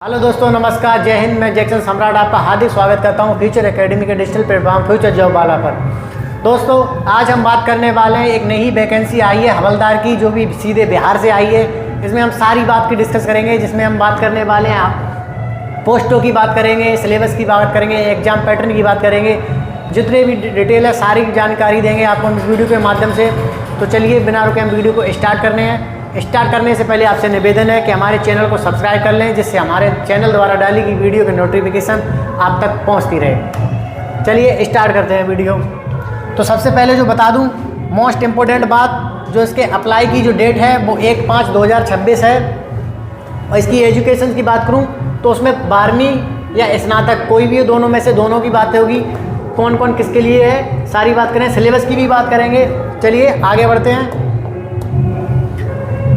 Hello दोस्तों, नमस्कार, जय हिंद। मैं जैक्सन सम्राट आपका हार्दिक स्वागत करता हूं फ्यूचर एकेडमी के डिजिटल प्लेटफॉर्म फ्यूचर जॉब वाला पर। दोस्तों, आज हम बात करने वाले हैं, एक नई वैकेंसी आई है हवलदार की, जो भी सीधे बिहार से आई है। इसमें हम सारी बात की डिस्कस करेंगे, जिसमें हम बात करने वाले हैं पोस्टों की बात करेंगे, सिलेबस की बात करेंगे, एग्जाम पैटर्न की बात करेंगे, जितने भी डिटेल है सारी जानकारी देंगे आपको इस वीडियो के माध्यम से। तो चलिए बिना रुके हम वीडियो को स्टार्ट करने हैं। स्टार्ट करने से पहले आपसे निवेदन है कि हमारे चैनल को सब्सक्राइब कर लें, जिससे हमारे चैनल द्वारा डाली गई वीडियो की नोटिफिकेशन आप तक पहुंचती रहे। चलिए स्टार्ट करते हैं वीडियो। तो सबसे पहले जो बता दूं, मोस्ट इम्पोर्टेंट बात, जो इसके अप्लाई की जो डेट है वो 1/5/2026 है। और इसकी एजुकेशन की बात करूं तो उसमें 12वीं या स्नातक कोई भी हो, दोनों में से दोनों की बात होगी। कौन कौन किसके लिए है सारी बात करें, सिलेबस की भी बात करेंगे। चलिए आगे बढ़ते हैं।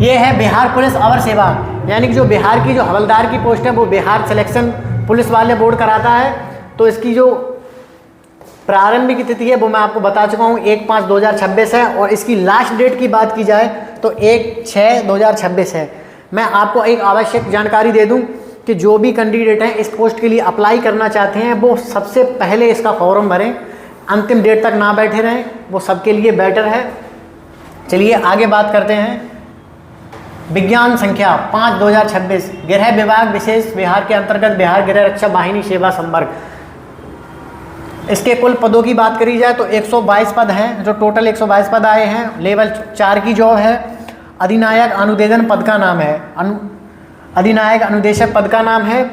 ये है बिहार पुलिस अवर सेवा, यानी कि जो बिहार की जो हवलदार की पोस्ट है वो बिहार सिलेक्शन पुलिस वाले बोर्ड कराता है। तो इसकी जो प्रारंभिक तिथि है वो मैं आपको बता चुका हूँ, 1/5/2026 है। और इसकी लास्ट डेट की बात की जाए तो 1/6/2026 है। मैं आपको एक आवश्यक जानकारी दे दूँ कि जो भी कैंडिडेट हैं इस पोस्ट के लिए अप्लाई करना चाहते हैं वो सबसे पहले इसका फॉर्म भरें, अंतिम डेट तक ना बैठे रहें, वो सबके लिए बेटर है। चलिए आगे बात करते हैं। विज्ञान संख्या 5/2026, गृह विभाग विशेष बिहार के अंतर्गत बिहार गृह रक्षा वाहिनी सेवा संवर्ग। इसके कुल पदों की बात करी जाए तो 122 पद हैं, जो टोटल 122 पद आए हैं। लेवल 4 की जॉब है। अधिनायक अनुदेशन पद का नाम है, अधिनायक अनुदेशक पद का नाम है।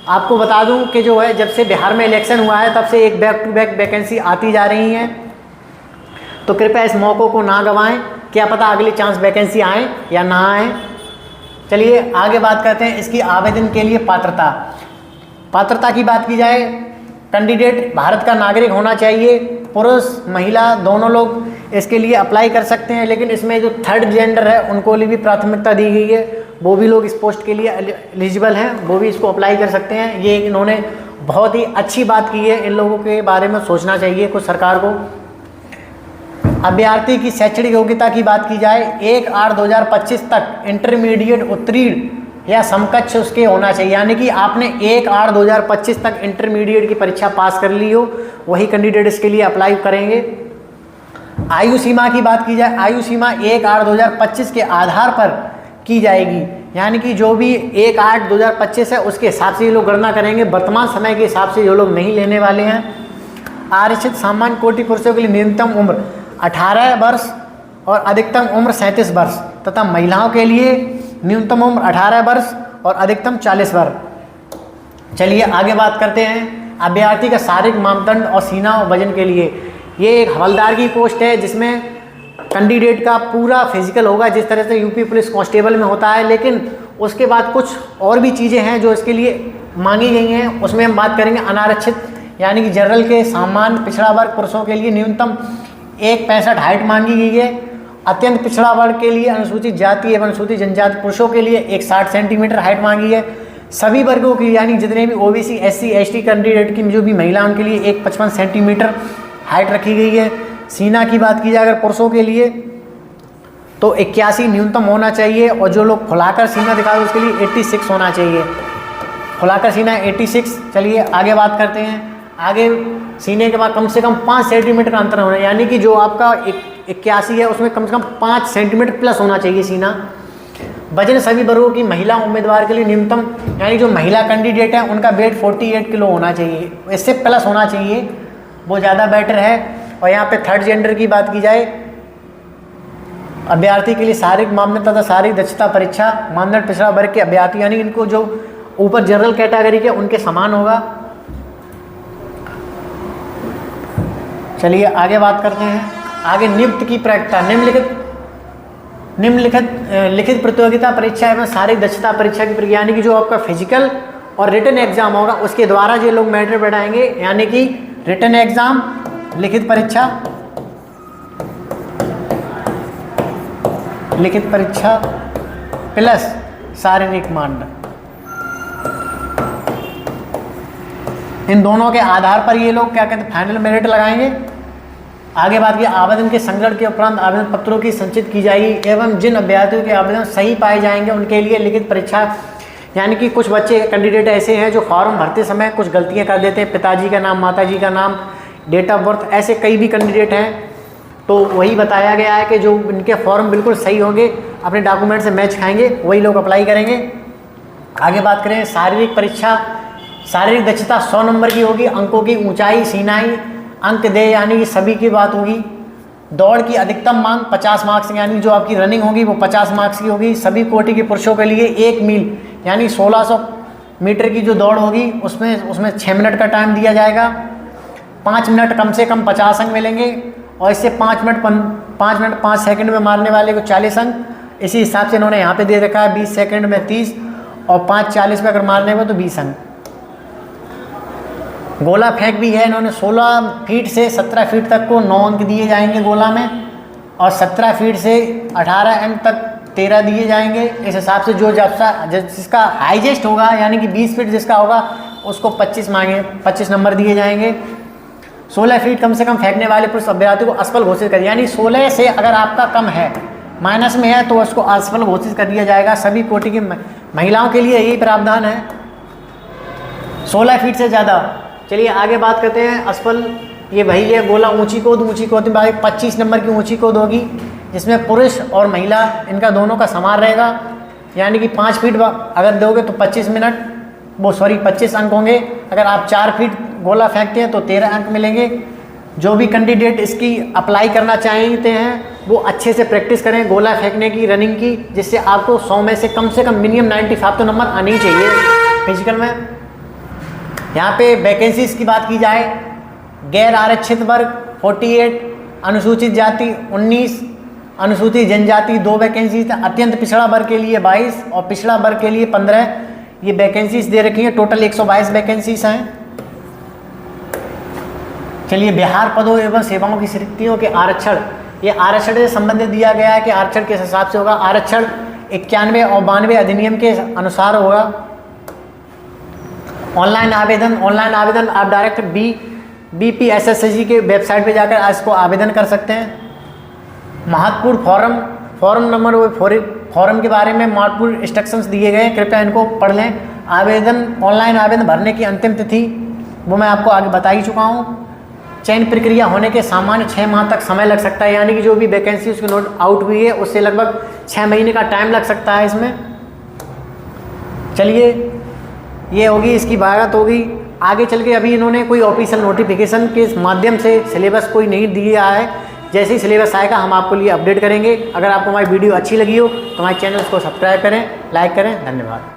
आपको बता दूं कि जो है जब से बिहार में इलेक्शन हुआ है तब से एक बैक टू बैक वैकेंसी आती जा रही हैं, तो कृपया इस मौक़ों को ना गंवाएं। क्या पता अगली चांस वैकेंसी आए या ना आए। चलिए आगे बात करते हैं इसकी आवेदन के लिए पात्रता की बात की जाए, कैंडिडेट भारत का नागरिक होना चाहिए। पुरुष महिला दोनों लोग इसके लिए अप्लाई कर सकते हैं, लेकिन इसमें जो थर्ड जेंडर है उनको भी प्राथमिकता दी गई है, वो भी लोग इस पोस्ट के लिए एलिजिबल हैं, वो भी इसको अप्लाई कर सकते हैं। ये इन्होंने बहुत ही अच्छी बात की है, इन लोगों के बारे में सोचना चाहिए कुछ सरकार को। अभ्यर्थी की शैक्षणिक योग्यता की बात की जाए, 1/8/2025 तक इंटरमीडिएट उत्तीर्ण या समकक्ष उसके होना चाहिए, यानी कि आपने 1/8/2025 तक इंटरमीडिएट की परीक्षा पास कर ली हो, वही कैंडिडेट इसके लिए अप्लाई करेंगे। आयु सीमा की बात की जाए, आयु सीमा 1/8/2025 के आधार पर की जाएगी, यानी कि जो भी 1/8/2025 है उसके हिसाब से ये लोग गणना करेंगे, वर्तमान समय के हिसाब से जो लोग नहीं लेने वाले हैं। आरक्षित सामान्य कोटि पुरुषों के लिए न्यूनतम उम्र 18 वर्ष और अधिकतम उम्र 37 वर्ष तथा महिलाओं के लिए न्यूनतम उम्र 18 वर्ष और अधिकतम 40 वर्ष। चलिए आगे बात करते हैं अभ्यर्थी का शारीरिक मापदंड और सीना और वजन के लिए। ये एक हवलदार की पोस्ट है जिसमें कैंडिडेट का पूरा फिजिकल होगा, जिस तरह से यूपी पुलिस कांस्टेबल में होता है, लेकिन उसके बाद कुछ और भी चीज़ें हैं जो इसके लिए मांगी गई हैं। उसमें हम बात करेंगे अनारक्षित, यानी कि जनरल के सामान्य पिछड़ा वर्ग पुरुषों के लिए न्यूनतम 1.65 हाइट मांगी गई है। अत्यंत पिछड़ा वर्ग के लिए अनुसूचित जाति एवं अनुसूचित जनजाति पुरुषों के लिए 160 सेंटीमीटर हाइट मांगी है। सभी वर्गों की, यानी जितने भी ओबीसी एससी एसटी कैंडिडेट की जो भी महिला उनके लिए 155 सेंटीमीटर हाइट रखी गई है। सीना की बात की जाए अगर पुरुषों के लिए तो 81 न्यूनतम होना चाहिए, और जो लोग फुलाकर सीना दिखाए उसके लिए 86 होना चाहिए। फुलाकर सीना 86। चलिए आगे बात करते हैं। आगे सीने के बाद कम से कम 5 सेंटीमीटर का अंतर होना, यानी कि जो आपका 81 है उसमें कम से कम 5 सेंटीमीटर प्लस होना चाहिए सीना। वजन सभी वर्गों की महिला उम्मीदवार के लिए न्यूनतम, यानी जो महिला कैंडिडेट है उनका वेट 48 किलो होना चाहिए, इससे प्लस होना चाहिए, वो ज़्यादा बेटर है। और यहाँ पे थर्ड जेंडर की बात की जाए, अभ्यर्थी के लिए शारीरिक मापदंड तथा शारीरिक दक्षता परीक्षा मानदंड पिछड़ा वर्ग के अभ्यर्थी, यानी इनको जो ऊपर जनरल कैटेगरी के उनके समान होगा। चलिए आगे बात करते हैं। आगे नियुक्त की प्रक्रिया, लिखित प्रतियोगिता परीक्षा एवं शारीरिक दक्षता परीक्षा की प्रक्रिया, यानी कि जो आपका फिजिकल और रिटन एग्जाम होगा उसके द्वारा जो लोग मैट्रिक बैठाएंगे, यानी कि रिटन एग्जाम, लिखित परीक्षा प्लस शारीरिक मानदंड, इन दोनों के आधार पर ये लोग क्या कहते हैं फाइनल मेरिट लगाएंगे। आगे बात की आवेदन के संग्रहण के उपरांत आवेदन पत्रों की संचित की जाएगी एवं जिन अभ्यर्थियों के आवेदन सही पाए जाएंगे उनके लिए लिखित परीक्षा यानी कि कुछ बच्चे कैंडिडेट ऐसे हैं जो फॉर्म भरते समय कुछ गलतियां कर देते हैं, पिताजी का नाम, माताजी का नाम, डेट ऑफ बर्थ, ऐसे कई भी कैंडिडेट हैं। तो वही बताया गया है कि जो इनके फॉर्म बिल्कुल सही होंगे, अपने डॉक्यूमेंट से मैच खाएंगे, वही लोग अप्लाई करेंगे। आगे बात करें शारीरिक परीक्षा, शारीरिक दक्षता 100 नंबर की होगी, अंकों की ऊंचाई, सीनाई, अंक दे यानी कि सभी की बात होगी। दौड़ की अधिकतम मांग 50 मार्क्स यानी जो आपकी रनिंग होगी वो 50 मार्क्स की होगी। सभी कोटि के पुरुषों के लिए 1 मील यानी 1600 मीटर की जो दौड़ होगी उसमें 6 मिनट का टाइम दिया जाएगा। 5 मिनट कम से कम 50 अंक मिलेंगे और इससे 5 मिनट 5 सेकंड में मारने वाले को 40 अंक। इसी हिसाब से इन्होंने यहाँ पे दे रखा है 20 सेकंड में 30 और 5:40 में अगर मारने में तो 20 अंक। गोला फेंक भी है इन्होंने 16 फीट से 17 फीट तक को 9 अंक दिए जाएंगे गोला में, और 17 फीट से 18 अंक तक 13 दिए जाएंगे। इस हिसाब से जिसका हाईएस्ट होगा यानी कि 20 फीट जिसका होगा उसको 25 नंबर दिए जाएंगे। 16 फीट कम से कम फेंकने वाले पुरुष अभ्यर्थी को असफल घोषित कर, यानी 16 से अगर आपका कम है, माइनस में है, तो उसको असफल घोषित कर दिया जाएगा। सभी कोटि की महिलाओं के लिए यही प्रावधान है, 16 फीट से ज़्यादा। चलिए आगे बात करते हैं असफल। ये वही है गोला ऊंची कूद में 25 नंबर की ऊंची कूद होगी, जिसमें पुरुष और महिला इनका दोनों का समान रहेगा। यानी कि 5 फीट अगर दोगे तो 25 अंक होंगे। अगर आप 4 फीट गोला फेंकते हैं तो 13 अंक मिलेंगे। जो भी कैंडिडेट इसकी अप्लाई करना चाहते हैं वो अच्छे से प्रैक्टिस करें गोला फेंकने की, रनिंग की, जिससे आपको 100 में से कम मिनिमम 95 तो नंबर आने ही चाहिए फिजिकल में। यहाँ पे वैकेंसीज की बात की जाए, गैर आरक्षित वर्ग 48, अनुसूचित जाति 19, अनुसूचित जनजाति 2 वैकेंसीज, अत्यंत पिछड़ा वर्ग के लिए 22 और पिछड़ा वर्ग के लिए 15 ये वैकेंसीज दे रखी हैं। टोटल 122 वैकेंसीज हैं। चलिए बिहार पदों एवं सेवाओं की रिक्तियों के आरक्षण, ये आरक्षण से संबंधित दिया गया है कि आरक्षण किस हिसाब से होगा। आरक्षण 91 और 92 अधिनियम के अनुसार होगा। ऑनलाइन आवेदन आप डायरेक्ट BPSSSC के वेबसाइट पे जाकर इसको आवेदन कर सकते हैं। महत्वपूर्ण फॉर्म नंबर फॉर्म के बारे में महत्वपूर्ण इंस्ट्रक्शंस दिए गए हैं, कृपया इनको पढ़ लें। ऑनलाइन आवेदन भरने की अंतिम तिथि वो मैं आपको आगे बता ही चुका हूँ। चयन प्रक्रिया होने के सामान्य 6 माह तक समय लग सकता है, यानी कि जो भी वैकेंसी उसकी नोट आउट हुई है उससे लगभग 6 महीने का टाइम लग सकता है इसमें। चलिए ये होगी इसकी बात होगी। आगे चल के अभी इन्होंने कोई ऑफिशियल नोटिफिकेशन के माध्यम से सिलेबस कोई नहीं दिया है। जैसे ही सिलेबस आएगा हम आपको लिए अपडेट करेंगे। अगर आपको हमारी वीडियो अच्छी लगी हो तो हमारे चैनल को सब्सक्राइब करें, लाइक करें। धन्यवाद।